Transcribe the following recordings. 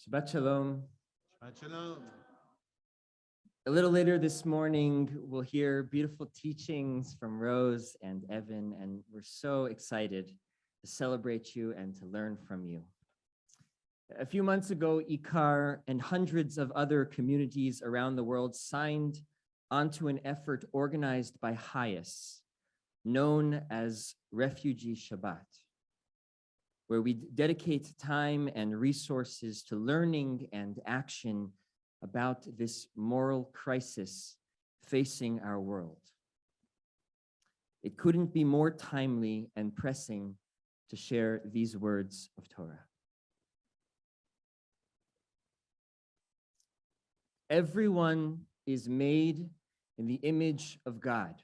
Shabbat Shalom. Shabbat Shalom. A little later this morning, we'll hear beautiful teachings from Rose and Evan, and we're so excited to celebrate you and to learn from you. A few months ago, Ikar and hundreds of other communities around the world signed onto an effort organized by Hayas, known as Refugee Shabbat, where we dedicate time and resources to learning and action about this moral crisis facing our world. It couldn't be more timely and pressing to share these words of Torah. Everyone is made in the image of God.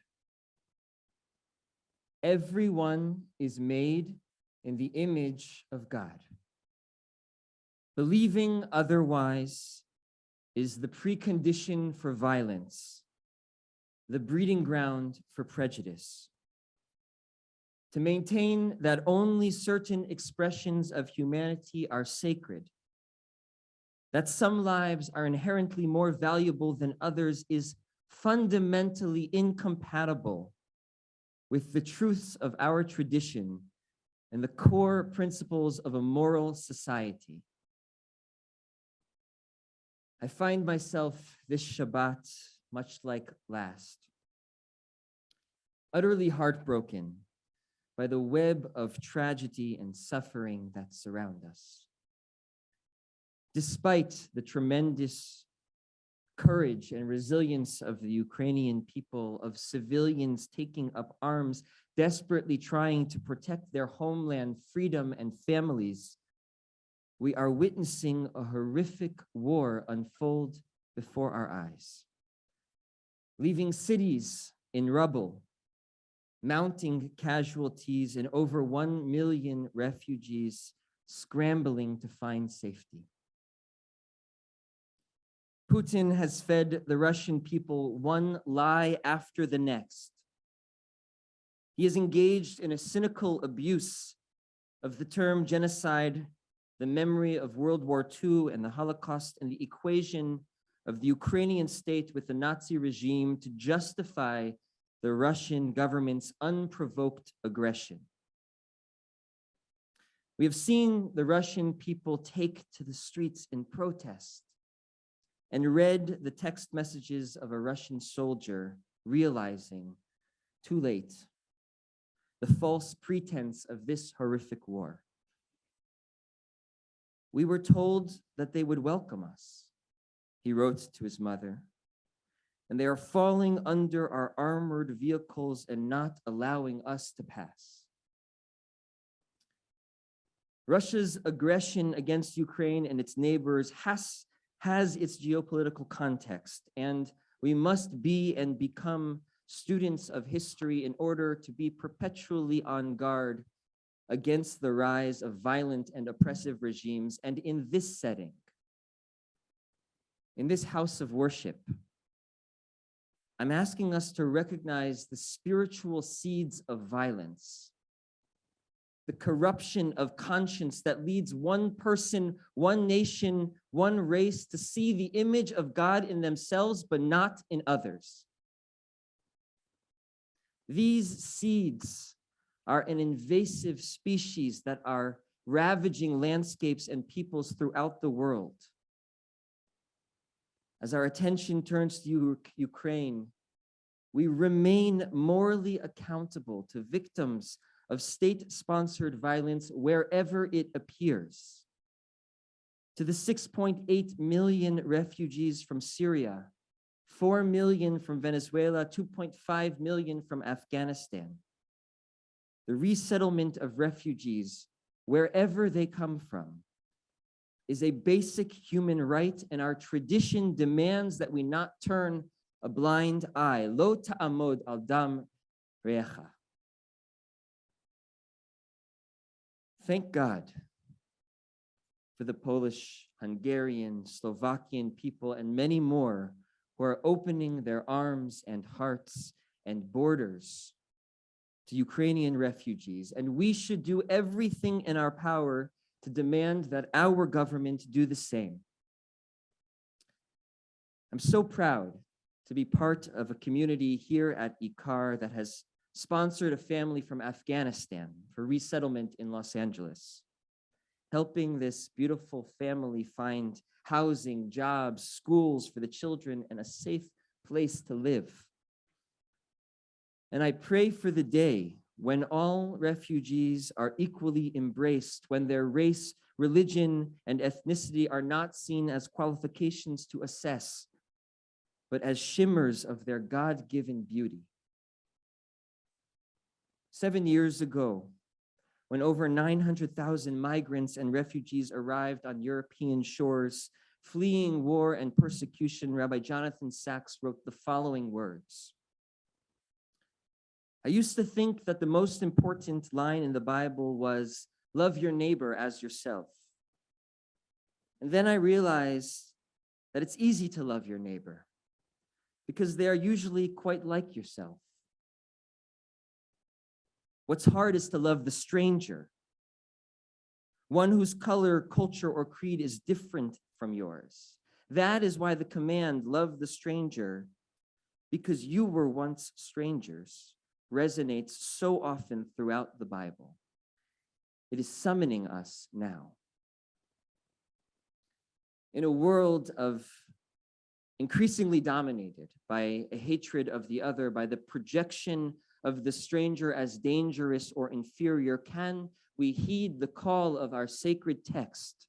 Everyone is made in the image of God. Believing otherwise is the precondition for violence, the breeding ground for prejudice. To maintain that only certain expressions of humanity are sacred, that some lives are inherently more valuable than others, is fundamentally incompatible with the truths of our tradition and the core principles of a moral society. I find myself this Shabbat, much like last, utterly heartbroken by the web of tragedy and suffering that surround us. Despite the tremendous courage and resilience of the Ukrainian people, of civilians taking up arms, desperately trying to protect their homeland, freedom, and families, we are witnessing a horrific war unfold before our eyes, leaving cities in rubble, mounting casualties, and over 1 million refugees scrambling to find safety. Putin has fed the Russian people one lie after the next. He is engaged in a cynical abuse of the term genocide, the memory of World War II and the Holocaust, and the equation of the Ukrainian state with the Nazi regime to justify the Russian government's unprovoked aggression. We have seen the Russian people take to the streets in protest and read the text messages of a Russian soldier, realizing, too late, the false pretense of this horrific war. We were told that they would welcome us, he wrote to his mother, and they are falling under our armored vehicles and not allowing us to pass. Russia's aggression against Ukraine and its neighbors has its geopolitical context, and we must be and become students of history in order to be perpetually on guard against the rise of violent and oppressive regimes. And in this setting, in this house of worship, I'm asking us to recognize the spiritual seeds of violence, the corruption of conscience that leads one person, one nation, one race to see the image of God in themselves, but not in others. These seeds are an invasive species that are ravaging landscapes and peoples throughout the world. As our attention turns to Ukraine, we remain morally accountable to victims of state-sponsored violence wherever it appears. To the 6.8 million refugees from Syria, 4 million from Venezuela, 2.5 million from Afghanistan. The resettlement of refugees, wherever they come from, is a basic human right, and our tradition demands that we not turn a blind eye. Lo ta'amod al dam re'echa. Thank God for the Polish, Hungarian, Slovakian people, and many more who are opening their arms and hearts and borders to Ukrainian refugees. And we should do everything in our power to demand that our government do the same. I'm so proud to be part of a community here at ICAR that has sponsored a family from Afghanistan for resettlement in Los Angeles, helping this beautiful family find housing, jobs, schools for the children, and a safe place to live. And I pray for the day when all refugees are equally embraced, when their race, religion, and ethnicity are not seen as qualifications to assess, but as shimmers of their God-given beauty. 7 years ago, when over 900,000 migrants and refugees arrived on European shores, fleeing war and persecution, Rabbi Jonathan Sacks wrote the following words. I used to think that the most important line in the Bible was, love your neighbor as yourself. And then I realized that it's easy to love your neighbor because they are usually quite like yourself. What's hard is to love the stranger, one whose color, culture, or creed is different from yours. That is why the command, love the stranger, because you were once strangers, resonates so often throughout the Bible. It is summoning us now. In a world of increasingly dominated by a hatred of the other, by the projection of the stranger as dangerous or inferior, can we heed the call of our sacred text?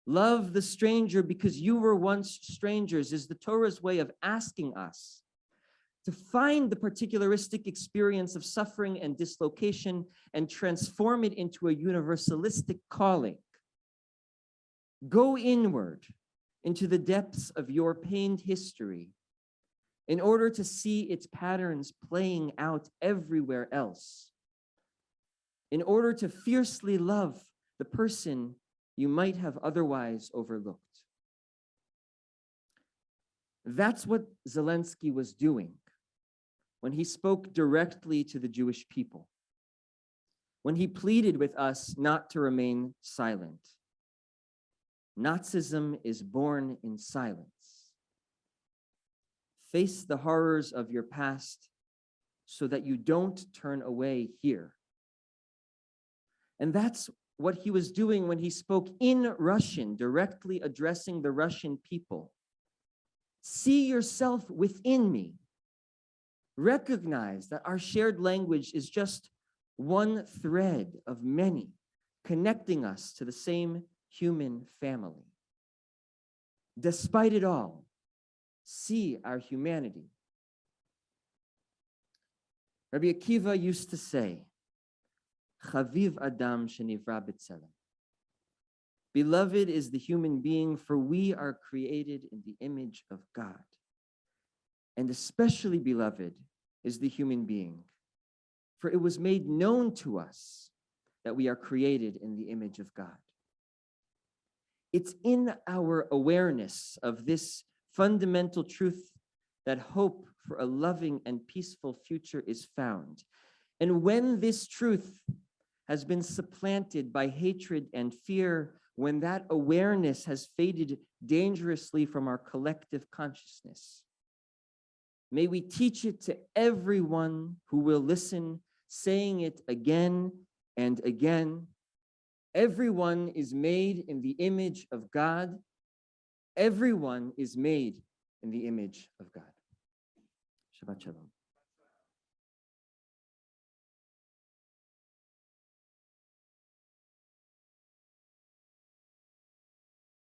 Love the stranger because you were once strangers is the Torah's way of asking us to find the particularistic experience of suffering and dislocation and transform it into a universalistic calling. Go inward into the depths of your pained history in order to see its patterns playing out everywhere else, in order to fiercely love the person you might have otherwise overlooked. That's what Zelensky was doing when he spoke directly to the Jewish people, when he pleaded with us not to remain silent. Nazism is born in silence. Face the horrors of your past so that you don't turn away here. And that's what he was doing when he spoke in Russian, directly addressing the Russian people. See yourself within me. Recognize that our shared language is just one thread of many connecting us to the same human family. Despite it all, see our humanity. Rabbi Akiva used to say, Chaviv Adam shenivra b'tzelem. Beloved is the human being, for we are created in the image of God. And especially beloved is the human being, for it was made known to us that we are created in the image of God. It's in our awareness of this fundamental truth that hope for a loving and peaceful future is found. And when this truth has been supplanted by hatred and fear, when that awareness has faded dangerously from our collective consciousness, may we teach it to everyone who will listen, saying it again and again. Everyone is made in the image of God. Everyone is made in the image of God. Shabbat Shalom.